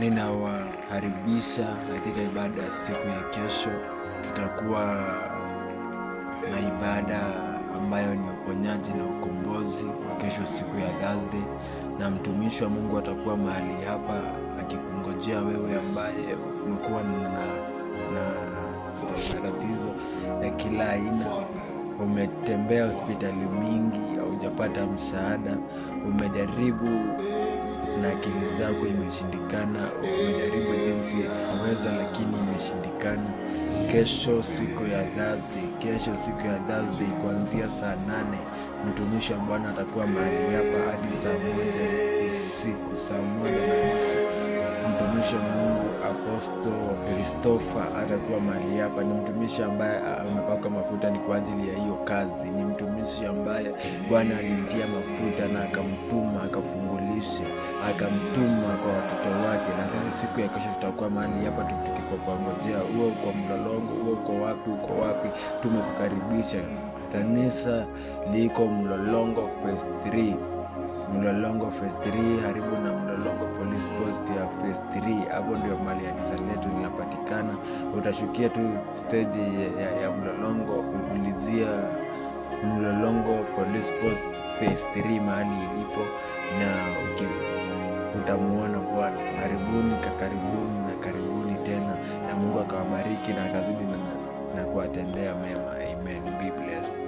Ninawakaribisha katika ibada ya siku ya kesho. Tutakuwa na ibada ambayo ni uponyaji na ukombozi kesho siku ya Thursday, na mtumishi wa Mungu atakuwa mahali hapa akikungojea wewe ambaye umekuwa na matatizo ya kila aina. Umetembea hospitali mingi, haujapata msaada, umejaribu na akili zako imeshindikana, umejaribu jinsi unaweza lakini imeshindikana. Kesho siku ya Thursday kuanzia saa 8 mtumishi wa Bwana atakuwa mahali hapa hadi saa 1 usiku, saa 1:30. Mtumishi wa Mungu Apostle Christopher atakuwa mahali hapa. Ni mtumishi ambaye amepaka mafuta ni kwa ajili ya hiyo kazi. Ni mtumishi ambaye Bwana alimtia mafuta na akamtuma akafungulishe, akamtuma kwa watoto wake. Na sisi siku ya kesho tutakuwa mahali hapa tukikungojea. Uwe uko Mlolongo, uwe uko wapi, tumekukaribisha. Kanisa liko Mlolongo Phase 3. Mlolongo Phase 3, karibu na Mlolongo Police Post ya Phase 3. Hapo ndio mahali kanisa letu linapatikana. Utashukia tu stage ya Mlolongo, ulizia Mlolongo Police Post Phase 3 mahali ilipo, na utamuona Bwana. Karibuni tena, na Mungu akawabariki na akazidi na kuwatendea mema. Amen. Be blessed.